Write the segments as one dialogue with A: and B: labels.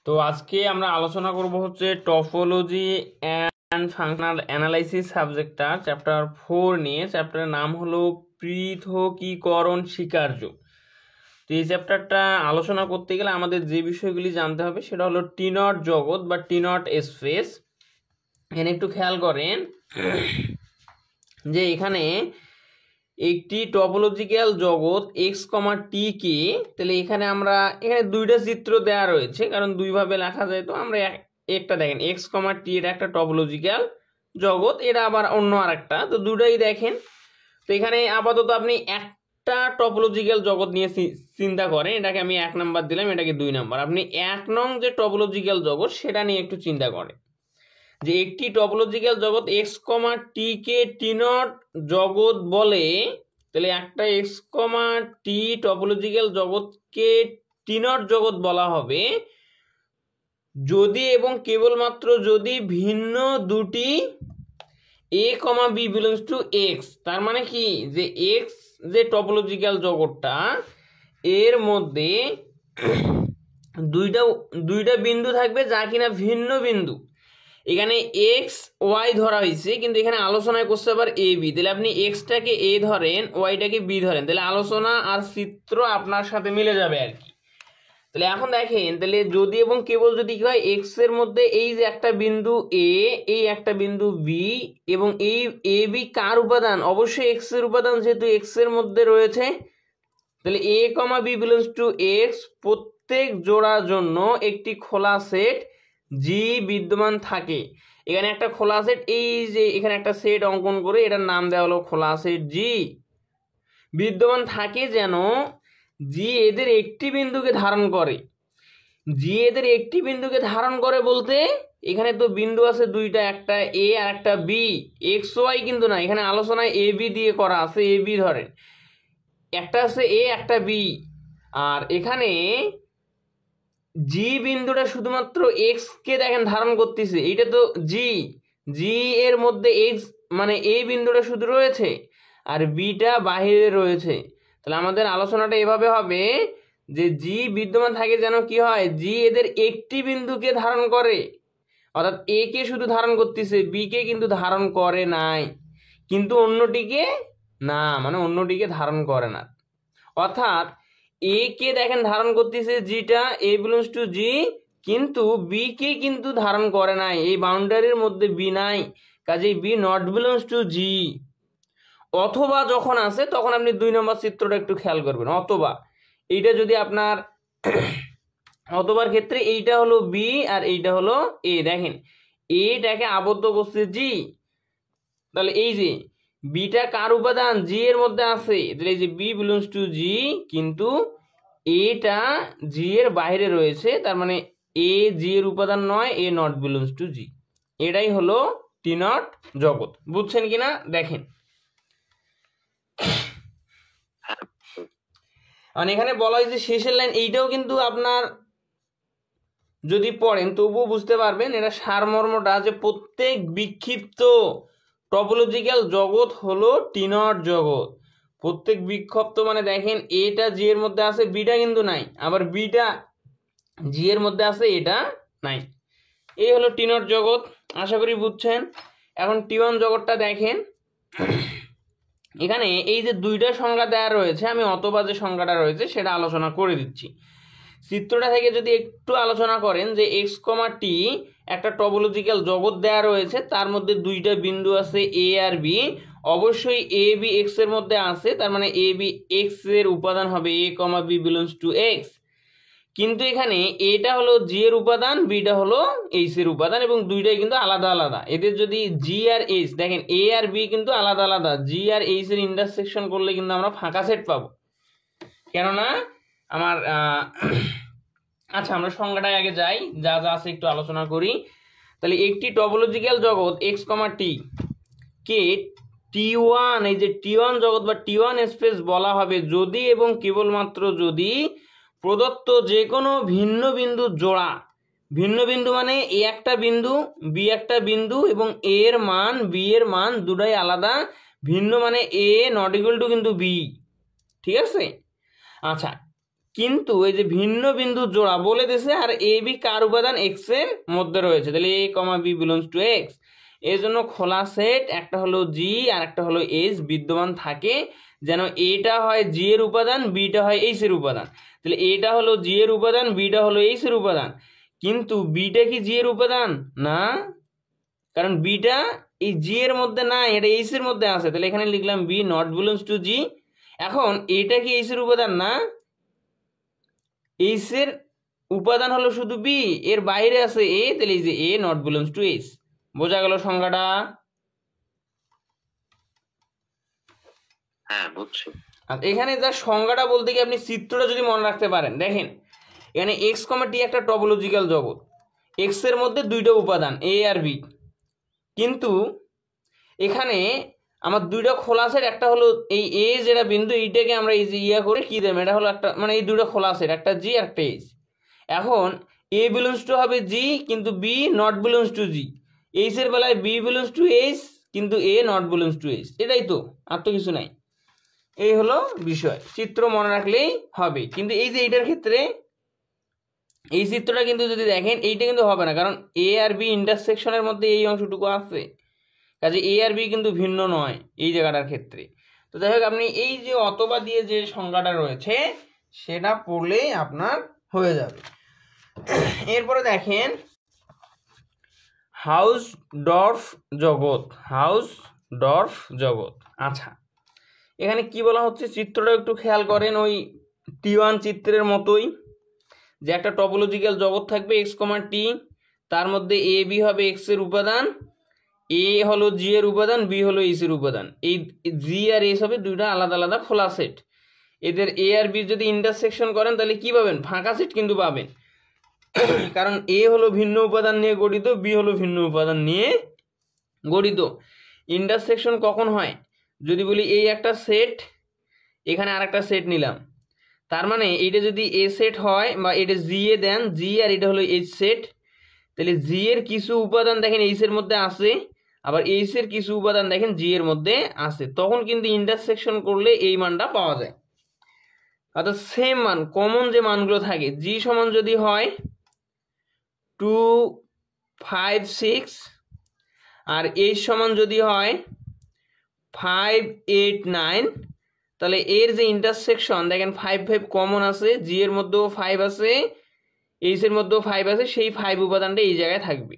A: তো আজকে আমরা আলোচনা করব হচ্ছে টপোলজি অ্যান্ড ফাংশনাল অ্যানালাইসিস সাবজেক্টটা চ্যাপ্টার 4 নিয়ে। চ্যাপ্টারের নাম হলো পৃথকীকরণ স্বীকার্য। তো এই চ্যাপ্টারটা আলোচনা করতে গেলে আমাদের যে বিষয়গুলি জানতে হবে সেটা হলো টি নট জগৎ বা টি নট স্পেস। এখানে একটু খেয়াল করেন যে এখানে একটি টপোলজিক্যাল জগৎ এক্স কমা টি কে, তাহলে এখানে দুইটা চিত্র দেওয়া রয়েছে, কারণ দুইভাবে লেখা যায়। তো আমরা একটা দেখেন এক্স কমা টি, এটা একটা টপোলজিক্যাল জগৎ, এটা আবার অন্য আরেকটা। তো দুটাই দেখেন। তো এখানে আপাতত আপনি একটা টপোলজিক্যাল জগৎ নিয়ে চিন্তা করেন, এটাকে আমি 1 নাম্বার দিলাম, এটাকে 2 নাম্বার। আপনি 1 নং যে টপোলজিক্যাল জগৎ সেটা নিয়ে একটু চিন্তা করেন যে একটি টপোলজিক্যাল জগৎ x comma T K T not জগৎ বলে। তাহলে একটা এক্স কমা টি টপোলজিক্যাল জগৎকে টি নট জগৎ বলা হবে যদি এবং কেবলমাত্র যদি ভিন্ন দুটি এ কমা বি বিলংস টু এক্স। তার মানে কি, যে এক্স যে টপোলজিক্যাল জগৎটা এর মধ্যে দুইটা বিন্দু থাকবে যা কিনা ভিন্ন বিন্দু। এখানে এক্স ওয়াই ধরা হয়েছে, কিন্তু এখানে আলোচনায় করছে আবার এ বি। তাহলে আপনি এক্সটাকে এ ধরেন, ওয়াইটাকে বি ধরেন, তাহলে আলোচনা আর চিত্র আপনার সাথে মিলে যাবে আর কি। তাহলে এখন দেখেন, তাহলে যদি এবং কেবল যদি কি হয়, এক্স এর মধ্যে এই যে একটা বিন্দু এ, এই একটা বিন্দু বি, এবং এই এ বি কার উপাদান? অবশ্যই এক্স এর উপাদান, যেহেতু এক্স এর মধ্যে রয়েছে। তাহলে এ কমা বি বিলংস টু এক্স, প্রত্যেক জোড়ার জন্য একটি খোলা সেট জি বিদ্যমান থাকে। এখানে একটা খোলা সেট, এই যে এখানে একটা সেট অঙ্কন করে এটার নাম দেওয়া হলো খোলা সেট জি বিদ্যমান থাকে, যেন জি এদের একটি বিন্দুকে ধারণ করে। জি এদের একটি বিন্দুকে ধারণ করে বলতে এখানে তো বিন্দু আছে দুইটা, একটা এ আর একটা বি, এক্স ওয়াই কিন্তু না, এখানে আলোচনায় এ বি দিয়ে করা আছে। এ বি ধরেন, একটা আছে এ একটা বি, আর এখানে জি বিন্দুটা শুধুমাত্র এক্স কে দেখেন ধারণ করতেছে। এইটা তো জি, জি এর মধ্যে এক্স মানে এই বিন্দুটা শুধু রয়েছে আর বিটা বাহিরে রয়েছে। তাহলে আমাদের আলোচনাটা এভাবে হবে যে জি বিদ্যমান থাকে যেন কি হয়, জি এদের একটি বিন্দুকে ধারণ করে, অর্থাৎ এ কে শুধু ধারণ করতেছে, বি কে কিন্তু ধারণ করে নাই, কিন্তু অন্যটিকে না, মানে অন্যটিকে ধারণ করে না। অর্থাৎ এ কে দেখেন ধারণ করতেছে জিটা, এ বিলংস টু জি, কিন্তু বি কে কিন্তু ধারণ করে নাই, এই বাউন্ডারির মধ্যে বি নাই, কাজেই বি নট বিলংস টু জি। অথবা যখন আসে তখন আপনি 2 নম্বর চিত্রটা একটু খেয়াল করবেন। অথবা এইটা যদি আপনার অথবার ক্ষেত্রে এইটা হলো বি আর এইটা হলো এ, দেখেন এটাকে আবদ্ধ করছে জি, তাহলে এই যে বিটা কার উপাদান? জি এর মধ্যে আছে, তাহলে এই যে বি বিলংস টু জি, কিন্তু এটা জি এর বাইরে রয়েছে, তার মানে এ জি এর উপাদান নয়, এ নট বিলংস টু জি। এটাই হলো টি নট জগৎ। বুঝছেন কিনা দেখেন। মানে এখানে বলা হয়েছে শেষের লাইন, এইটাও কিন্তু আপনার যদি পড়েন তবুও বুঝতে পারবেন এটা সারমর্মটা, যে প্রত্যেক বিক্ষিপ্ত টপোলজিক্যাল জগৎ হলো টি নট জগৎ। প্রত্যেক বিক্ষিপ্ত মানে দেখেন এটা জি এর মধ্যে আছে, বিটা কিন্তু নাই, আবার বিটা জি এর মধ্যে আছে, এটা নাই। এই হলো টি নট জগৎ। আশা করি বুঝছেন। এখন টি ওয়ান জগৎটা দেখেন। এখানে এই যে দুইটা সংজ্ঞা দেওয়া রয়েছে, আমি অথবা যে সংজ্ঞাটা রয়েছে সেটা আলোচনা করে দিচ্ছি। চিত্রটা থেকে যদি একটু আলোচনা করেন যে এক্স কমা টি একটা টপোলজিক্যাল জগৎ দেওয়া রয়েছে, তার মধ্যে দুইটা বিন্দু আছে এ আর বি, অবশ্যই এ বি এক্স এর মধ্যে আছে, তার মানে এ বি এক্স এর উপাদান হবে এ কমা বি বিলংস টু এক্স। কিন্তু এখানে এটা হলো জি এর উপাদান, বিটা হলো এইচ এর উপাদান, এবং দুইটাই কিন্তু আলাদা আলাদা। এদের যদি জি আর এইচ দেখেন, এ আর বি কিন্তু আলাদা আলাদা, জি আর এইচ এর ইন্টারসেকশন করলে কিন্তু আমরা ফাঁকা সেট পাবো। কেননা আমার আচ্ছা, আমরা সংজ্ঞাটায় আগে যাই, যা যা আছে একটু আলোচনা করি। তাহলে একটি টপোলজিক্যাল জগৎ এক্স কমা টি কে টি ওয়ান, এই যে টি ওয়ান জগৎ বা টি ওয়ান স্পেস বলা হবে যদি এবং কেবলমাত্র যদি প্রদত্ত যে কোনো ভিন্ন বিন্দু জোড়া, ভিন্ন বিন্দু মানে এ একটা বিন্দু বি একটা বিন্দু এবং এ এর মান বি এর মান দুটাই আলাদা, ভিন্ন মানে এ নট ইকুয়াল টু কিন্তু বি, ঠিক আছে। আচ্ছা, কিন্তু এই যে ভিন্ন বিন্দু জোড়া বলে দিয়েছে আর এ বি কার উপাদান এক্স এর মধ্যে রয়েছে, তাহলে এ কমা বি বিলংস টু এক্স, এর জন্য খোলা সেট একটা হলো জি আর একটা হলো এইচ বিদ্যমান থাকে, যেন এটা হয় জি এর উপাদান বিটা হয় এইচ এর উপাদান। তাহলে এটা হলো জি এর উপাদান বিটা হলো এইচ এর উপাদান, কিন্তু বিটা কি জি এর উপাদান না, কারণ বিটা এই জি এর মধ্যে না, এটা এইচ এর মধ্যে আছে, তাহলে এখানে লিখলাম বি নট বিলংস টু জি। এখন এটা কি এইচ এর উপাদান না, এইচ এর উপাদান হলো শুধু বি, এর বাইরে আছে এ, তাহলে এই যে এ নট বিলংস টু এইচ। বোঝা গেল সংজ্ঞাটা?
B: হ্যাঁ বুঝছি।
A: আর এখানে যা সংজ্ঞাটা বলতে গিয়ে আপনি চিত্রটা যদি মনে রাখতে পারেন, দেখেন এখানে এক্স কমা টি একটা টপোলজিক্যাল জগৎ, এক্স এর মধ্যে দুইটা উপাদান এ আর বি, কিন্তু এখানে আমার দুইটা খোলা সেট, একটা হলো এই এ যেটা বিন্দু এইটাকে আমরা এই যে ইয়া করে কি দেব, এটা হলো একটা মানে এই দুটো খোলা সেট, একটা জি আর একটা এইচ। এখন এ বিলংস টু হবে জি কিন্তু b not belongs to G, H এর বেলায় বি বিলংস টু এইচ কিন্তু a not belongs to H, এটাই তো, আর তো কিছু নাই। এই হলো বিষয়, চিত্র মনে রাখলেই হবে। কিন্তু এই যে এইটার ক্ষেত্রে এই চিত্রটা কিন্তু যদি দেখেন এইটা কিন্তু হবে না, কারণ এ আর বি ইন্টারসেকশনের মধ্যে এই অংশটুকু আছে, কাজে এ আর বি কিন্তু ভিন্ন নয় এই জায়গাটার ক্ষেত্রে। তো যাই হোক আপনি এই যে অথবা দিয়ে যে সংজ্ঞাটা রয়েছে সেটা পড়লেই আপনার হয়ে যাবে। এরপরে দেখেন হাউসডর্ফ জগৎ, হাউসডর্ফ জগৎ। আচ্ছা এখানে কি বলা হচ্ছে চিত্রটা একটু খেয়াল করেন, ওই টি1 চিত্রের মতোই, যে একটা টপোলজিক্যাল জগৎ থাকবে এক্স কমা টি, তার মধ্যে এ বি হবে এক্স এর উপাদান, এ হলো জি এর উপাদান বি হলো এইচ এর উপাদান, এই জি আর এইচ হবে দুইটা আলাদা আলাদা খোলা সেট, এদের এ আর বি যদি ইন্টারসেকশন করেন তাহলে কি পাবেন, ফাঁকা সেট কিন্তু পাবেন, কারণ এ হলো ভিন্ন উপাদান নিয়ে গঠিত বি হলো ভিন্ন উপাদান নিয়ে গঠিত। ইন্টারসেকশন কখন হয়, যদি বলি এই একটা সেট এখানে আর একটা সেট নিলাম, তার মানে এইটা যদি এ সেট হয় বা এটা জি এ দেন জি আর এটা হলো এইচ সেট, তাহলে জি এর কিছু উপাদান দেখেন এইচ এর মধ্যে আছে, আবার এইচ এর কিছু উপাদান দেখেন জি এর মধ্যে আছে, তখন কিন্তু ইন্টারসেকশন করলে এই মানটা পাওয়া যায়। অর্থাৎ সেম মান কমন যে মানগুলো থাকে, জি সমান যদি হয় 2 5 6 আর এইচ সমান যদি হয় 5 8 9, তাহলে এর যে ইন্টারসেকশন দেখেন 5 5 কমন আছে, জি এর মধ্যেও 5 আছে এইচ এর মধ্যেও 5 আছে, সেই 5 উপাদানটা এই জায়গায় থাকবে।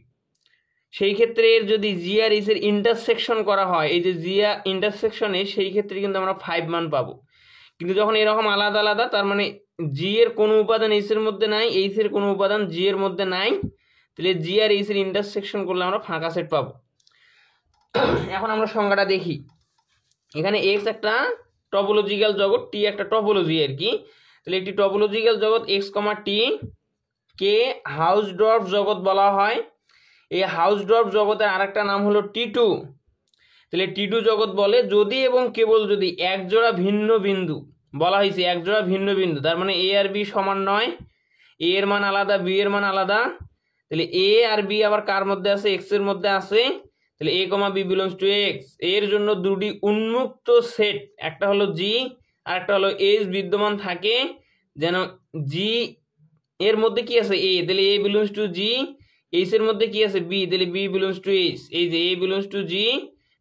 A: সেই ক্ষেত্রে এর যদি জি আর এইচ এর ইন্টারসেকশন করা হয়, এই যে জি আর ইন্টারসেকশনে, সেই ক্ষেত্রে কিন্তু আমরা 5 মান পাবো। কিন্তু যখন এরকম আলাদা আলাদা, তার মানে জি এর কোনো উপাদান এইচ এর মধ্যে নাই, এইচ এর কোনো উপাদান জি এর মধ্যে নাই, তাহলে জি আর এইচ এর ইন্টারসেকশন করলে আমরা ফাঁকা সেট পাবো। এখন আমরা সংজ্ঞাটা দেখি, এখানে এক্স একটা টপোলজিক্যাল জগৎ, টি একটা টপোলজি আর কি, তাহলে একটি টপোলজিক্যাল জগৎ এক্স কমা টি কে হাউসডর্ফ জগৎ বলা হয়। এই হাউসডর্ফ জগতের আরেকটা নাম হলো টি2, তাহলে টি2 জগৎ বলে যদি এবং কেবল যদি এক জোড়া ভিন্ন বিন্দু, বলা হয়েছে এক জোড়া ভিন্ন বিন্দু, তার মানে এ আর বি সমান নয়, এ এর মান আলাদা বি এর মান আলাদা, তাহলে এ আর বি আবার কার মধ্যে আছে, এক্স এর মধ্যে আছে, তাহলে এ কমা বি বিলংস টু এক্স, এর জন্য দুটি উন্মুক্ত সেট, একটা হলো জি আর একটা হলো এইচ বিদ্যমান থাকে, যেন জি এর মধ্যে কি আছে এ, তাহলে এ বিলংস টু জি, এইচ এর মধ্যে কি আছে বি, তাহলে বি বিলংস টু এইচ, এই যে A belongs to G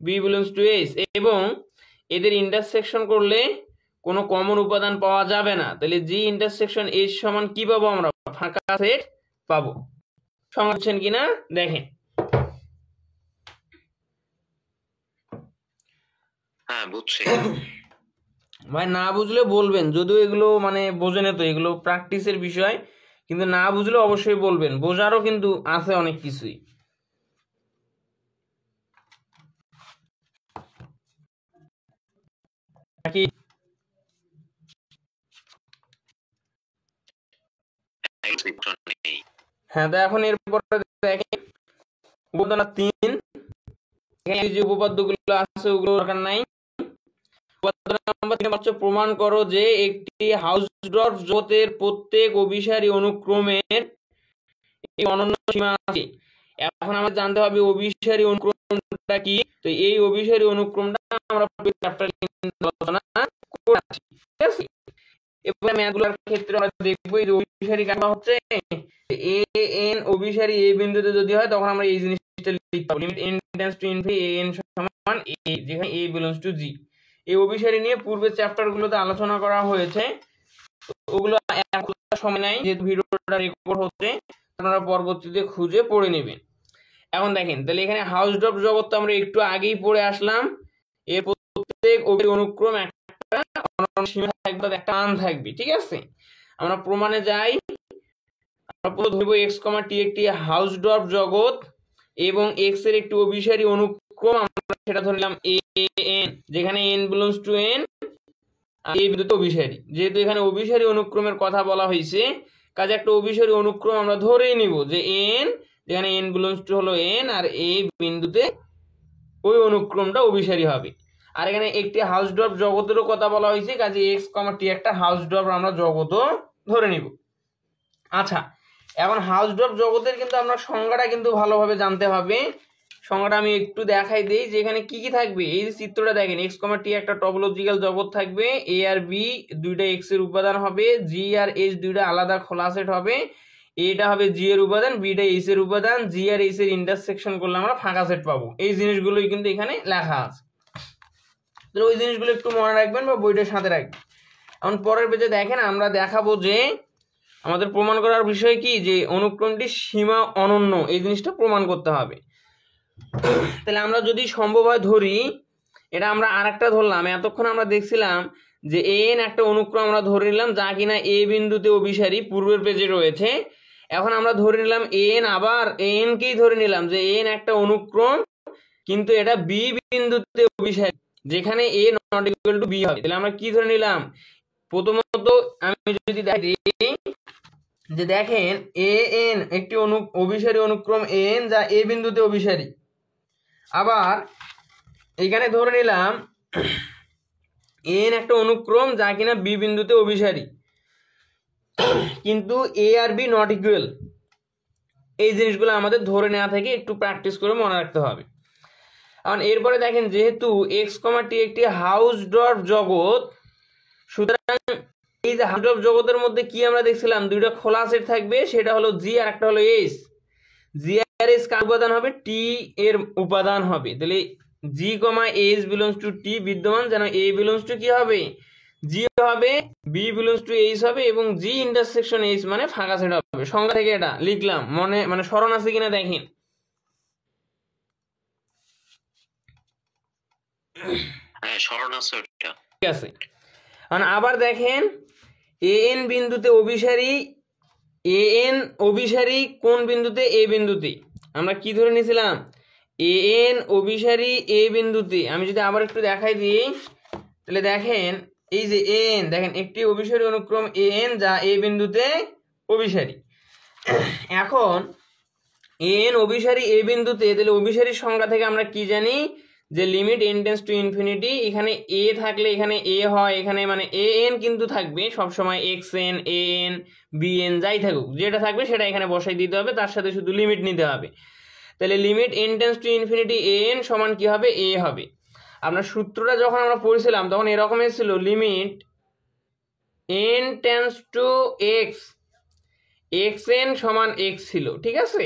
A: B belongs to H, এবং এদের ইন্টারসেকশন করলে কোনো কমন উপাদান পাওয়া যাবে না, তাহলে জি ইন্টারসেকশন এইচ সমান কি পাবো আমরা, ফাঁকা সেট পাবো। বুঝছেন কিনা দেখেন।
B: হ্যাঁ বুঝছি
A: ভাই না বুঝলে বলবেন, যদিও এগুলো মানে বোঝেন তো, এগুলো প্র্যাকটিসের বিষয়, কিন্তু না বুঝলে অবশ্যই বলবেন, বোঝারও কিন্তু আছে অনেক কিছুই। হ্যাঁ তো এখন এরপরে দেখেন উপাদান 3, এখানে যে উপপাদ্যগুলো আছে ওগুলো দরকার নাই। উপাদান নাম্বার 3 হচ্ছে প্রমাণ করো যে একটি হাউসডর্ফ জগতের প্রত্যেক অভিসারী অনুক্রমের এই অনন্য সীমা আছে। এখন আমরা জানতে হবে অভিসারী অনুক্রমটা কি, তো এই অভিসারী অনুক্রমটা আমরা চ্যাপ্টারে আলোচনা করেছি, ঠিক আছে। এবারে ম্যাথগুলোর ক্ষেত্রে আমরা দেখবো এই যে অভিসারী কাটা হচ্ছে এ এন অভিসারী এ বিন্দুতে যদি হয় তখন আমরা এই জিনিসটা লিখতে পাবো, limit n tends to infinity a n সমান a, যেখানে a বিলংস টু g। এই অভিসারী নিয়ে পূর্বের চ্যাপ্টারগুলোতে আলোচনা করা হয়েছে, ওগুলো এখন সময় নাই যেহেতু ভিডিওটা রেকর্ড হচ্ছে, আপনারা পরবর্তীতে খুঁজে পড়ে নেবেন। এখন দেখেন তাহলে এখানে হাউস ড্রপ জগৎ তো আমরা একটু আগেই পড়ে আসলাম, এর প্রত্যেক অনুক্রম একটা সীমা থাকবে, একটা মান থাকবে, ঠিক আছে। আমরা প্রমাণে যাই, আমরা ধরব x, t একটি হাউস ড্রপ জগৎ এবং x এর একটি অভিসারী অনুক্রম, আমরা সেটা ধরলাম an, যেখানে n বিলংস টু n আর a বিন্দুতে অভিসারী। যেহেতু এখানে অভিসারী অনুক্রমের কথা বলা হয়েছে, কাজে একটা অভিসারী অনুক্রম আমরা ধরেই নিব যে n, যেখানে n বিলংস টু হলো n আর a বিন্দুতে ওই অনুক্রমটা অভিসারী হবে। আর এখানে একটি হাউস ড্রপ জগতেরও কথা বলা হয়েছে, কাজে x, t একটা হাউস ড্রপ আমরা জগৎও ধরে নিব। আচ্ছা, এখন হাউস ড্রপ জগতের কিন্তু আমরা সংজ্ঞাটা কিন্তু ভালোভাবে জানতে হবে। সংজ্ঞাটা আমি একটু দেখাই দিই যে এখানে কি কি থাকবে। এই যে চিত্রটা দেখেন, x, t একটা টপোলজিক্যাল জগৎ থাকবে, a আর b দুইটা x এর উপাদান হবে, g আর h দুইটা আলাদা খোলা সেট হবে, এটা হবে g এর উপাদান, বিটা h এর উপাদান, g আর h এর ইন্টারসেকশন করলে আমরা ফাঁকা সেট পাবো। এই জিনিসগুলোই কিন্তু এখানে লেখা আছে, তো ওই জিনিসগুলো একটু মনে রাখবেন বা বইটার সাথে রাখবেন। এখন পরের পেজে দেখেন আমরা দেখাবো যে আমাদের প্রমাণ করার বিষয় কি, যে অনুক্রমটি সীমা অনন্য, এই জিনিসটা প্রমাণ করতে হবে। তাহলে আমরা যদি সম্ভব হয় ধরি, এটা আমরা আরেকটা ধরলাম, এতক্ষণ আমরা দেখছিলাম যে এন একটা অনুক্রম আমরা ধরে নিলাম যা কিনা এ বিন্দুতে অভিসারী, পূর্বের পেজে রয়েছে। এখন আমরা ধরে নিলাম এন, আবার এন কেই ধরে নিলাম যে এন একটা অনুক্রম কিন্তু এটা বি বিন্দুতে অভিসারী, যেখানে এ নট ইকুয়াল টু বি হবে। তাহলে আমরা কি ধরে নিলাম, প্রথমত আমি যদি দেখি যে দেখেন এ এন একটি অভিসারী অনুক্রম এন যা এ বিন্দুতে অভিসারী, আবার এখানে ধরে নিলাম এন একটা অনুক্রম যা কিনা বি বিন্দুতে অভিসারী, কিন্তু এ আর বি নট ইকুয়াল। এই জিনিসগুলো আমাদের ধরে নেওয়া থেকে একটু প্র্যাকটিস করে মনে রাখতে হবে। কারণ এরপরে দেখেন যেহেতু x, t একটি হাউস ড্রপ জগৎ, সুতরাং এই যে হাউস ড্রপ জগতের মধ্যে কি আমরা দেখছিলাম, দুইটা খোলা সেট থাকবে, সেটা হলো g আর একটা হলো h। g আর h কার উপাদান হবে, t এর উপাদান হবে। তাহলে g, h belongs to t বিদ্যমান, যেন a বিলংস টু কি হবে, g হবে, b বিলংস টু h হবে, এবং g ইন্টারসেকশন h মানে ফাঁকা সেট হবে। সংজ্ঞা থেকে এটা লিখলাম, মানে স্মরণ আছে কিনা দেখেন। ঠিক আছে, আবার দেখেন an বিন্দুতে অভিসারী, an অভিসারী কোন বিন্দুতে, a বিন্দুতে। আমরা কি ধরে নিয়েছিলাম, an অভিসারী a বিন্দুতে। আমি যদি আবার একটু দেখাই দিই, তাহলে দেখেন এই যে an, দেখেন একটি অভিসারী অনুক্রম an যা a বিন্দুতে অভিসারী। এখন an অভিসারী a বিন্দুতে, তাহলে অভিসারীর সংজ্ঞা থেকে আমরা কি জানি, যে limit n tends to infinity, এখানে a থাকলে এখানে a হয়, এখানে মানে an কিন্তু থাকবে সবসময়, xn, an, bn যাই থাকুক, যেটা থাকবে সেটা এখানে বসাই দিতে হবে, তার সাথে শুধু লিমিট নিতে হবে। তাহলে limit n tends to infinity an সমান কি হবে, a হবে। আপনার সূত্রটা যখন আমরা পড়ছিলাম তখন এরকম এসেছিল, limit n tends to x, xn সমান x ছিল, ঠিক আছে।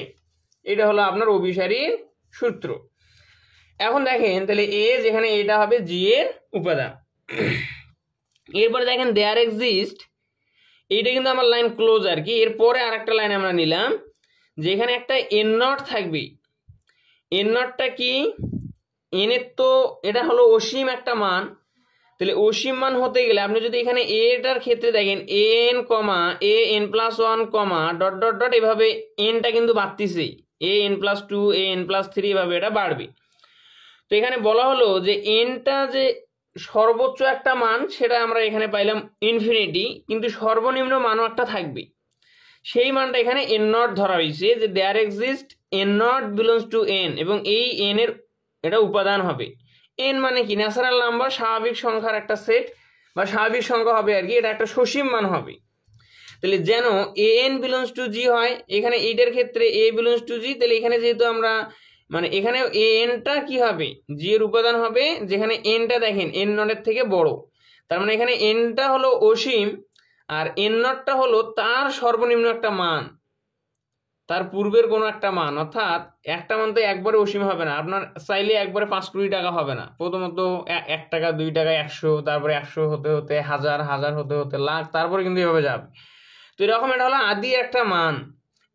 A: এটা হলো আপনার অভিসারীর সূত্র। এখন দেখেন তাহলে a, যেখানে এটা হবে g এর উপাদান। এরপরে দেখেন দেয়ার এক্সিস্ট, এইটা কিন্তু আমার লাইন ক্লোজ আর কি। এরপরে আরেকটা লাইন আমরা নিলাম, যেখানে একটা n নট থাকবে। n নটটা কি, n এর তো এটা হলো অসীম একটা মান, তাহলে অসীম মান হতে গেলে আপনি যদি এখানে এটার ক্ষেত্রে দেখেন an, an plus 1, dot dot dot, এভাবে nটা কিন্তু বাড়তিছে, an প্লাস 2, an প্লাস 3, এভাবে এটা বাড়বে। তো এখানে বলা হলো যে এনটা যে সর্বোচ্চ একটা মান, সেটা আমরা এখানে পাইলাম ইনফিনিটি, কিন্তু সর্বনিম্ন মানও একটা থাকবে, সেই মানটা এখানে এন নট ধরা হয়েছে, যে there exist n not belongs to n, এবং এই এন এর এটা উপাদান হবে। এন মানে কি, ন্যাচারাল নাম্বার, স্বাভাবিক সংখ্যার একটা সেট বা স্বাভাবিক সংখ্যা হবে আর কি, এটা একটা সসীম মান হবে। তাহলে যেন এ এন বিলংস টু জি হয়, এখানে এইটার ক্ষেত্রে এ বিলংস টু জি, তাহলে এখানে যেহেতু আমরা মানে এখানে এনটা কি হবে, জি এর উপাদান হবে, যেখানে এনটা দেখেন এন নটের থেকে বড়, তার মানে এখানে এনটা হলো অসীম, আর এন নটটা হলো তার সর্বনিম্ন একটা মান, তার পূর্বের কোনো একটা মান, অর্থাৎ একটা মান তো একবারে অসীম হবে না, আপনার চাইলে একবারে 5 কোটি টাকা হবে না, প্রথমত 1 টাকা 2 টাকা 100, তারপরে 100 হতে হতে 1000, 1000 হতে হতে লাখ, তারপরে কিন্তু এভাবে যাবে। তো এরকম এটা হলো আদি একটা মান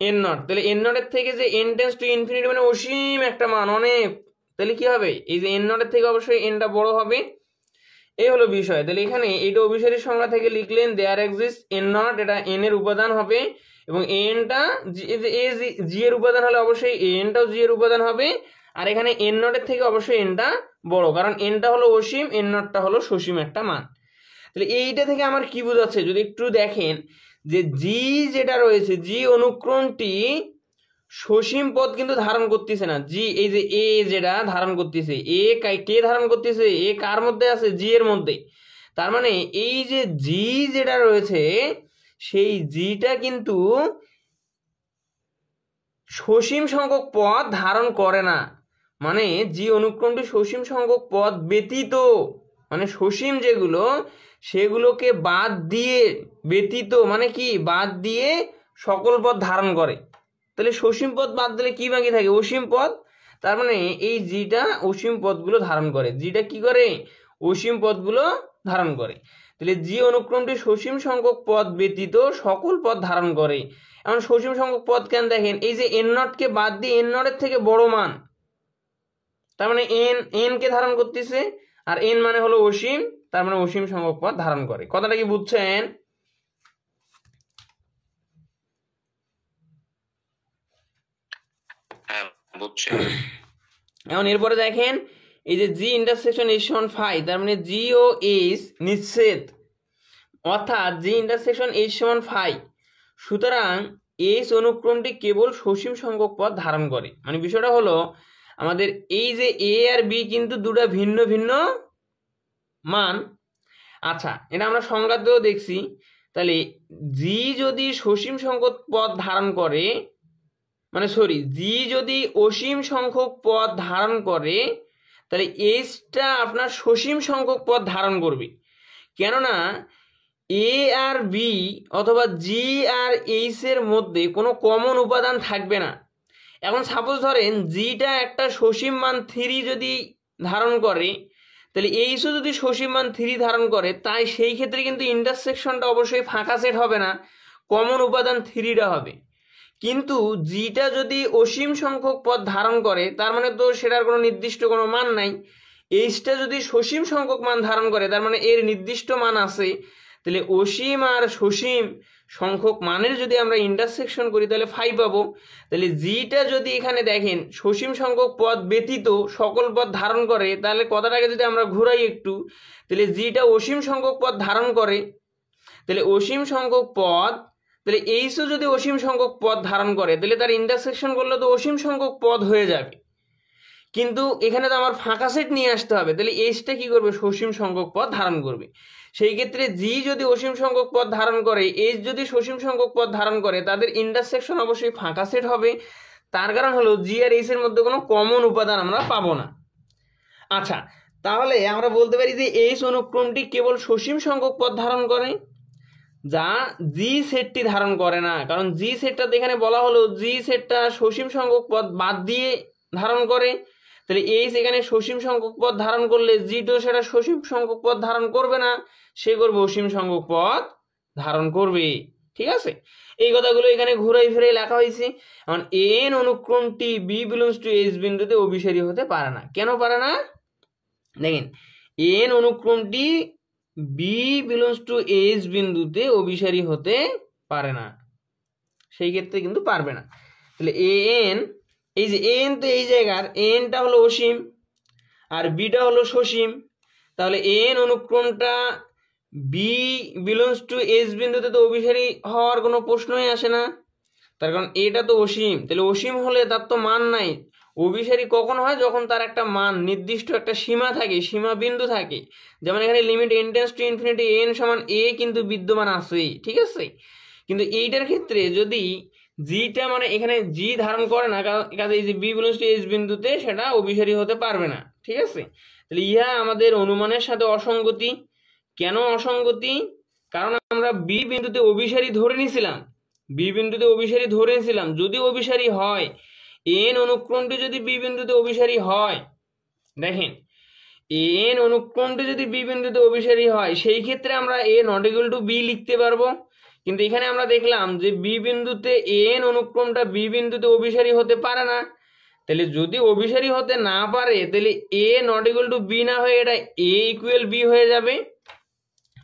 A: এন নট। তাহলে এন নটের থেকে যে এন টেন্স টু ইনফিনিটি মানে অসীম একটা মান অনেক, তাহলে কি হবে এই যে এন নটের থেকে অবশ্যই এনটা বড় হবে, এই হলো বিষয়। তাহলে এখানে এইটা অভিসারীর সংজ্ঞা থেকে লিখলেন দেয়ার এক্সিস্ট এন নট, এটা এন এর উপাদান হবে, এবং এনটা জি এর উপাদান হলে অবশ্যই এনটাও জি এর উপাদান হবে, আর এখানে এন নটের থেকে অবশ্যই এনটা বড়, কারণ এনটা হলো অসীম, এন নটটা হলো সসীম একটা মান। তাহলে এইটা থেকে আমার কি বোঝাচ্ছে যদি একটু দেখেন, যে জি যেটা রয়েছে জি অনুক্রমটি সসীম পদ কিন্তু ধারণ করতেছে না, জি এই যে এ যেটা ধারণ করতেছে, এ কে ধারণ করতেছে, এ কার মধ্যে আছে, জি এর মধ্যে। তার মানে এই যে জি যেটা রয়েছে সেই জিটা কিন্তু সসীম সংখ্যক পদ ধারণ করে না, মানে জি অনুক্রমটি সসীম সংখ্যক পদ ব্যতীত, মানে সসীম যেগুলো সেগুলোকে বাদ দিয়ে, ব্যতীত মানে কি বাদ দিয়ে সকল পদ ধারণ করে। তাহলে সসীম পদ বাদ দিলে কি বাকি থাকে, অসীম পদ। তার মানে এই জিটা অসীম পদগুলো ধারণ করে, জিটা কি করে অসীম পদগুলো ধারণ করে। তাহলে জি অনুক্রমটি সসীম সংখ্যক পদ ব্যতীত সকল পদ ধারণ করে। এখন সসীম সংখ্যক পদ কেন দেখেন, এই যে এন নট কে বাদ দিয়ে এন নটের থেকে বড় মান, তার মানে এন কে ধারণ করতেছে, আর এন মানে হলো অসীম, তার মানে অসীম সংখ্যক পদ ধারণ করে। কথাটা কি বুঝছেন? এখন এরপরে দেখেন এই যে জি ইন্টারসেকশন এইচ সমান ফাই, তার মানে জি ও এইচ নিঃছেদ, অর্থাৎ জি ইন্টারসেকশন এইচ সমান ফাই, সুতরাং এইচ অনুক্রমটি কেবল সসীম সংখ্যক পদ ধারণ করে। মানে বিষয়টা হলো আমাদের এই যে এ আর বি কিন্তু দুটো ভিন্ন ভিন্ন মান। আচ্ছা, এটা আমরা সংজ্ঞাতেও দেখছি। তাহলে জি যদি সসীম সংখ্যক পদ ধারণ করে, মানে সরি জি যদি অসীম সংখ্যক পদ ধারণ করে, তাহলে এইচটা আপনার সসীম সংখ্যক পদ ধারণ করবে, কেননা এ আর বি অথবা জি আর এইচ এর মধ্যে কোনো কমন উপাদান থাকবে না। এখন সাপোজ ধরেন জিটা একটা সসীম মান 3 যদি ধারণ করে, তাহলে এইচও যদি সসীম মান 3 ধারণ করে, তাই সেই ক্ষেত্রে কিন্তু ইন্টারসেকশনটা অবশ্যই ফাঁকা সেট হবে না, কমন উপাদান 3টা হবে। কিন্তু জিটা যদি অসীম সংখ্যক পদ ধারণ করে, তার মানে তো সেটার কোনো নির্দিষ্ট কোনো মান নাই। এইচটা যদি সসীম সংখ্যক মান ধারণ করে, তার মানে এর নির্দিষ্ট মান আছে। তাহলে অসীম আর সসীম সংখ্যক মানের যদি আমরা ইন্টারসেকশন করি তাহলে ফাই পাবো। তাহলে জিটা যদি এখানে দেখেন সসীম সংখ্যক পদ ব্যতীত সকল পদ ধারণ করে, তাহলে কথাটাকে যদি আমরা ঘুরাই একটু, তাহলে জিটা অসীম সংখ্যক পদ ধারণ করে, তাহলে অসীম সংখ্যক পদ, তাহলে এইচও যদি অসীম সংখ্যক পদ ধারণ করে, তাহলে তার ইন্টারসেকশন করলে তো অসীম সংখ্যক পদ হয়ে যাবে। কিন্তু এখানে তো আমার ফাঁকা সেট নিয়ে আসতে হবে, তাহলে এইচটা কি করবে, সসীম সংখ্যক পদ ধারণ করবে। সেই ক্ষেত্রে জি যদি অসীম সংখ্যক পদ ধারণ করে, এইচ যদি সসীম সংখ্যক পদ ধারণ করে, তাদের ইন্টারসেকশন অবশ্যই ফাঁকা সেট হবে। তার কারণ হলো জি আর এইচ এর মধ্যে কোনো কমন উপাদান আমরা পাবো না। আচ্ছা, তাহলে আমরা বলতে পারি যে এইচ অনুক্রমটি কেবল সসীম সংখ্যক পদ ধারণ করে, যা জি সেটটি ধারণ করে না। কারণ জি সেটটা এখানে বলা হলো জি সেটটা সসীম সংখ্যক পদ বাদ দিয়ে ধারণ করে, তাহলে এইচ এখানে সসীম সংখ্যক পদ ধারণ করলে জি তো সেটা সসীম সংখ্যক পদ ধারণ করবে না, সে করবে অসীম সংখ্যক পদ ধারণ করবে। ঠিক আছে, এই কথাগুলো এখানে ঘুরাই ফিরে লেখা হয়েছে। এখন এন অনুক্রমটি বি বিলংস টু এইচ বিন্দুতে অভিসারী হতে পারে না। কেন পারে না? দেখেন, এন অনুক্রমটি বি বিলংস টু এইচ বিন্দুতে অভিসারী হতে পারে না, সেই ক্ষেত্রে কিন্তু পারবে না। তাহলে এন, এই যে এন তো এই জায়গার এনটা হলো অসীম আর বিটা হলো সসীম, তাহলে এন অনুক্রমটা বি বিলংস টু এইচ বিন্দুতে তো অভিসারী হওয়ার কোনো প্রশ্নই আসে না, তার কারণ এটা তো অসীম। তাহলে অসীম হলে তার তো মান নাই। অভিসারী কখন হয়, যখন তার একটা মান নির্দিষ্ট একটা সীমা থাকে, সীমা বিন্দু থাকে। যেমন এখানে limit N tends to infinity N সমান এ কিন্তু বিদ্যমান আছে, ঠিক আছে। কিন্তু এইটার ক্ষেত্রে যদি জিটা মানে এখানে জি ধারণ করে না, কারণ এই যে বি বিলংস টু এইচ বিন্দুতে সেটা অভিসারী হতে পারবে না, ঠিক আছে। তাহলে ইহা আমাদের অনুমানের সাথে অসঙ্গতি। কেন অসঙ্গতি? কারণ আমরা বি বিন্দুতে অভিসারী ধরে নিয়েছিলাম, বি বিন্দুতে অভিসারী ধরে নিয়েছিলাম। যদি অভিসারী হয়, এন অনুক্রমটি যদি বি বিন্দুতে অভিসারী হয়, দেখেন এন অনুক্রমটি যদি বি বিন্দুতে অভিসারী হয়, সেই ক্ষেত্রে আমরা এ নট ইকুয়াল টু বি লিখতে পারবো। কিন্তু এখানে আমরা দেখলাম যে বি বিন্দুতে এন অনুক্রমটা বি বিন্দুতে অভিসারী হতে পারে না। তাহলে যদি অভিসারী হতে না পারে, তাহলে এ নট ইকুয়াল টু বি না হয়ে এটা এ ইকুয়াল বি হয়ে যাবে।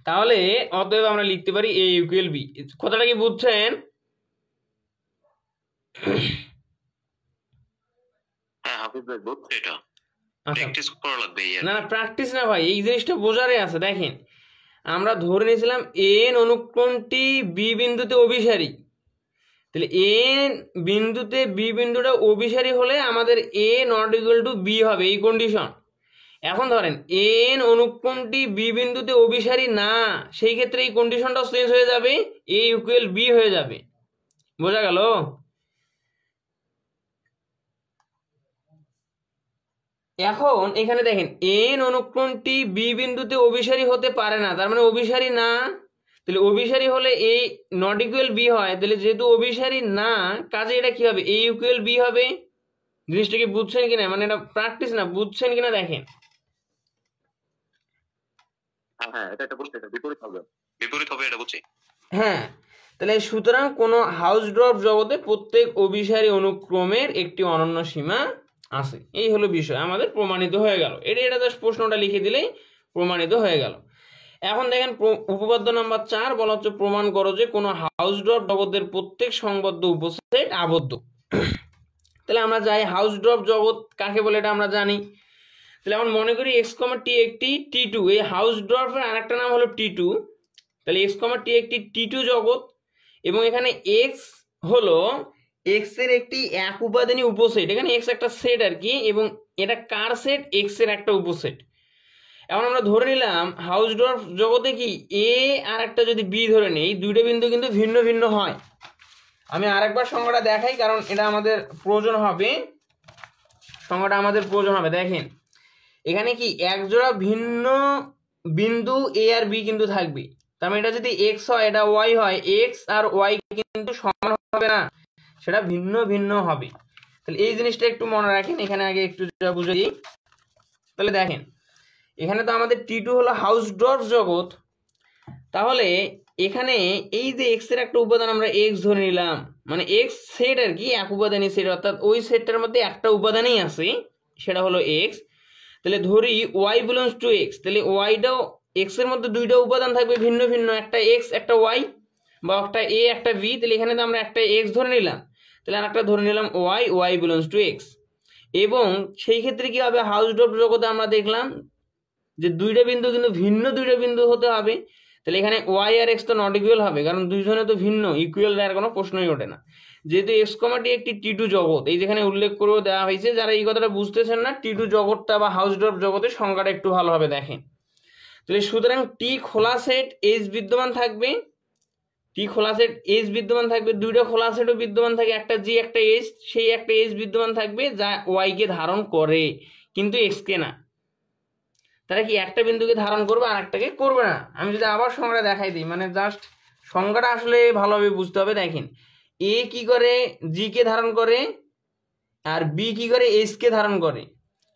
A: তাহলে অতএব আমরা লিখতে পারি এ ইকুয়াল বি। কথাটা কি বুঝছেন? না না, প্র্যাকটিস না ভাই, এই জিনিসটা বোঝারে আছে। দেখেন আমরা ধরে নিয়েছিলাম এন অনুক্রমটি বি বিন্দুতে অভিসারী, তাহলে এন বিন্দুতে বি বিন্দুটা অভিসারী হলে আমাদের এ নট ইকুয়াল টু বি হবে, এই কন্ডিশন। এখন ধরেন এন অনুক্রমটি বি বিন্দুতে অভিসারী না, সেই ক্ষেত্রে এই কন্ডিশনটাও চেঞ্জ হয়ে যাবে, এ ইকুয়াল বি হয়ে যাবে। বোঝা গেল? এখন এখানে দেখেন এন অনুক্রমটি বি বিন্দুতে অভিসারী হতে পারে না, তার মানে অভিসারী না। তাহলে অভিসারী হলে এ নট ইকুয়াল বি হয়, তাহলে যেহেতু অভিসারী না, কাজে এটা কি হবে, এ ইকুয়াল বি হবে। জিনিসটা কি বুঝছেন কিনা? মানে এটা প্র্যাকটিস না, বুঝছেন কিনা দেখেন। হ্যাঁ, তাহলে সুতরাং কোন হাউস ড্রপ জগতে প্রত্যেক অভিসারী অনুক্রমের একটি অনন্য সীমা আছে, এই হলো বিষয়, আমাদের প্রমাণিত হয়ে গেল। এটা জাস্ট প্রশ্নটা লিখে দিলেই প্রমাণিত হয়ে গেল। এখন দেখেন উপপাদ্য নাম্বার 4 বলা হচ্ছে প্রমাণ করো যে কোনো হাউস ড্রপ জগতের প্রত্যেক সংবদ্ধ উপসেট আবদ্ধ। তাহলে আমরা যাই হাউস ড্রপ জগৎ কাকে বলে এটা আমরা জানি। তাহলে এখন মনে করি এক্স কমা টি একটি টি2, এই হাউস ড্রপের আরেকটা নাম হলো টি2। তাহলে এক্স কমা টি একটি টি2 জগৎ, এবং এখানে এক্স হলো এক্স এর একটি এক উপাদানী উপসেট, এখানে এক্স একটা সেট আর কি, এবং এটা কার সেট, এক্স এর একটা উপসেট। এখন আমরা ধরে নিলাম হাউস ড্রপ জগতে কি এ আর একটা যদি বি ধরে নিই, এই দুইটা বিন্দু কিন্তু ভিন্ন ভিন্ন হয়। আমি আরেকবার সংজ্ঞাটা দেখাই, কারণ এটা আমাদের প্রয়োজন হবে, সংজ্ঞাটা আমাদের প্রয়োজন হবে। দেখেন এখানে কি এক জোড়া ভিন্ন বিন্দু এ আর বি কিন্তু থাকবে, তার মানে এটা যদি এক্স হয় এটা ওয়াই হয়, এক্স আর ওয়াই কিন্তু সমান হবে না, সেটা ভিন্ন ভিন্ন হবে। তাহলে এই জিনিসটা একটু মনে রাখেন, এখানে আগে একটু বুঝে দিই। তাহলে দেখেন এখানে তো আমাদের টি2 হলো হাউস ড্রপ জগৎ, তাহলে এখানে এই যে এক্স এর একটা উপাদান আমরা এক্স ধরে নিলাম, মানে এক্স সেট আর কি, এক উপাদানই সেট, অর্থাৎ ওই সেটটার মধ্যে একটা উপাদানই আছে, সেটা হলো এক্স। তাহলে ধরি ওয়াই বিলংস টু এক্স, তাহলে ওয়াইটাও এক্স এর মধ্যে দুইটা উপাদান থাকবে ভিন্ন ভিন্ন, একটা এক্স একটা ওয়াই, বা একটা এ একটা বি। তাহলে এখানে তো আমরা একটা এক্স ধরে নিলাম, তাহলে আর একটা ধরে নিলাম y, y belongs to x. এবং সেই ক্ষেত্রে কি হবে, হাউস ড্রপ জগতে আমরা দেখলাম যে দুইটা বিন্দু কিন্তু ভিন্ন দুইটা বিন্দু হতে হবে। তাহলে এখানে ওয়াই আর এক্স তো নট ইকুয়াল হবে, কারণ দুইজনে তো ভিন্ন, ইকুয়াল দেওয়ার কোনো প্রশ্নই ওঠে না। যেহেতু এক্স কমাটি একটি টি2 জগৎ, এই যেখানে উল্লেখ করেও দেওয়া হয়েছে, যারা এই কথাটা বুঝতেছেন না, টি2 জগৎটা বা হাউস ড্রপ জগতের সংখ্যাটা একটু ভালোভাবে দেখেন। তাহলে সুতরাং টি খোলা সেট এইচ বিদ্যমান থাকবে, টি খোলা সেট এইচ বিদ্যমান থাকবে, দুইটা খোলা সেটও বিদ্যমান থাকে, একটা জি একটা এইচ, সেই একটা এইচ বিদ্যমান থাকবে যা ওয়াই কে ধারণ করে কিন্তু এক্স কে না। তারা কি একটা বিন্দুকে ধারণ করবে আর একটাকে করবে না। আমি যদি আবার সংখ্যাটা দেখাই দিই, মানে জাস্ট সংখ্যাটা আসলে ভালোভাবে বুঝতে হবে। দেখেন এ কি করে জি কে ধারণ করে, আর বি কি করে এইচ কে ধারণ করে,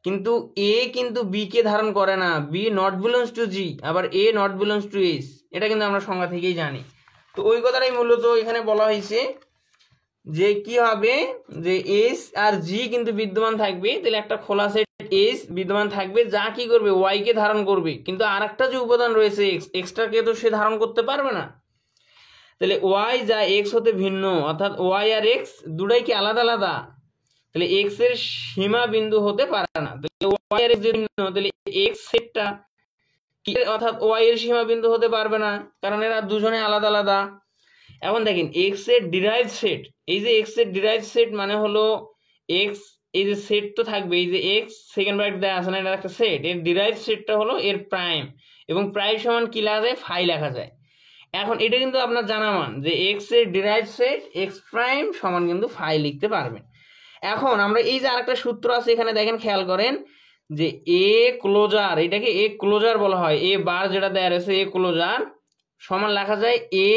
A: কিন্তু এ কিন্তু বি কে ধারণ করে না, বি নট বিলংস টু জি, আবার এ নট বিলংস টু এইচ, এটা কিন্তু আমরা সংজ্ঞা থেকেই জানি। তো ওই কথাটাই মূলত এখানে বলা হয়েছে যে কি হবে, যে এইচ আর জি কিন্তু বিদ্যমান থাকবে, তাহলে একটা খোলা সেট এইচ বিদ্যমান থাকবে যা কি করবে, ওয়াই কে ধারণ করবে, কিন্তু আর একটা যে উপাদান রয়েছে এক্স, এক্সটাকে তো সে ধারণ করতে পারবে না। তাহলে ওয়াই যা এক্স হতে ভিন্ন, অর্থাৎ ওয়াই আর এক্স দুটাই কি আলাদা আলাদা, তাহলে এক্স এর সীমা বিন্দু হতে পারে না। তাহলে ওয়াই আর এক্স ভিন্ন, তাহলে এক্স সেটটা কি, অর্থাৎ ওয়াই এর সীমা বিন্দু হতে পারবে না, কারণ এরা দুজনে আলাদা আলাদা। এখন দেখেন এক্স এর ডিরাইভ সেট, এই যে এক্স এর ডিরাইভ সেট মানে হলো এক্স, এই যে সেট তো থাকবে, এই যে এক্স সেকেন্ড ব্র্যাকেট দেওয়া আছে না, এটা একটা সেট, এর ডিরাইভ সেটটা হলো এর প্রাইম, এবং প্রাইম সমান কি লেখা যায়, ফাই লেখা যায়। এখন এটা কিন্তু আপনার জানা মান যে এক্স এর ডিরাইভ সেট এক্স প্রাইম সমান কিন্তু ফাই লিখতে পারবেন। এখন আমরা এই যে আরেকটা সূত্র আছে এখানে দেখেন, খেয়াল করেন যে এ ক্লোজার, এটাকে এ ক্লোজার বলা হয়, এ বার যেটা দেওয়া রয়েছে এ ক্লোজার সমান লেখা যায় এ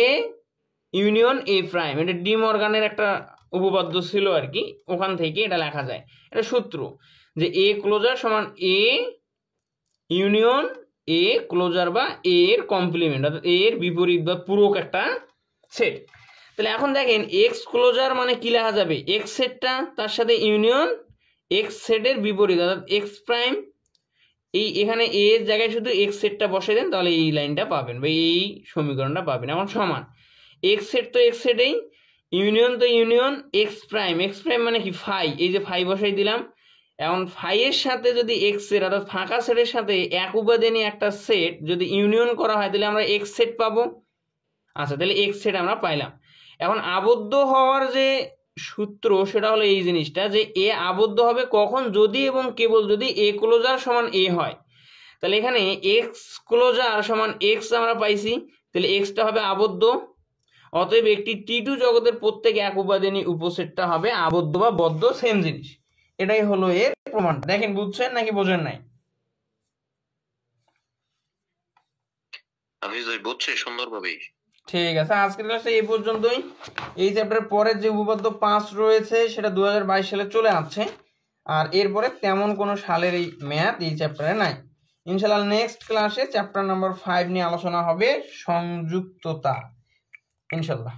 A: ইউনিয়ন এ প্রাইম। এটা ডি মর্গানের একটা উপপাদ্য ছিল আর কি, ওখান থেকে এটা লেখা যায়। এটা সূত্র যে এ ক্লোজার সমান এ ইউনিয়ন এ ক্লোজার বা এ এর কমপ্লিমেন্ট, অর্থাৎ এ এর বিপরীত বা পূরক একটা সেট। তাহলে এখন দেখেন এক্স ক্লোজার মানে কি লেখা যাবে, এক্স সেটটা তার সাথে ইউনিয়ন এক্স সেটের বিপরীত অর্থাৎ এক্স প্রাইম। এই এখানে এ এর জায়গায় শুধু এক্স সেটটা বসে দেন, তাহলে এই লাইনটা পাবেন বা এই সমীকরণটা পাবেন। এখন সমান এক্স সেট তো এক্স সেটেই, ইউনিয়ন তো ইউনিয়ন এক্স প্রাইম মানে কি ফাই, এই যে ফাই বসাই দিলাম। এখন ফাই এর সাথে যদি এক্স সেট অর্থাৎ ফাঁকা সেটের সাথে এক উপাদানি একটা সেট যদি ইউনিয়ন করা হয় তাহলে আমরা এক্স সেট পাবো। আচ্ছা, তাহলে এক্স সেট আমরা পাইলাম। এখন আবদ্ধ হওয়ার যে সূত্র সেটা হলো এই জিনিসটা যে এ আবদ্ধ হবে কখন, যদি এবং কেবল যদি এ ক্লোজার সমান এ হয়। তাহলে এখানে এক্স ক্লোজার সমান এক্স আমরা পাইছি, তাহলে এক্সটা হবে আবদ্ধ। অতএব একটি টি2 জগতের প্রত্যেক এক উপাদানি উপসেটটা হবে আবদ্ধ বা বদ্ধ, সেম জিনিস। এটাই হলো এর প্রমাণ। দেখেন বুঝছেন নাকি বোঝেন নাই?
B: বুঝছি সুন্দরভাবেই।
A: ঠিক আছে, আজকের ক্লাসে এই পর্যন্তই। এই চ্যাপ্টারের পরের যে উপপাদ্য 5 রয়েছে সেটা 2022 সালে চলে আসছে, আর এরপরে তেমন কোনো সালের এই ম্যাথ এই চ্যাপ্টারে নাই। ইনশাআল্লাহ নেক্সট ক্লাসে চ্যাপ্টার নাম্বার 5 নিয়ে আলোচনা হবে, সংযুক্ততা, ইনশাআল্লাহ।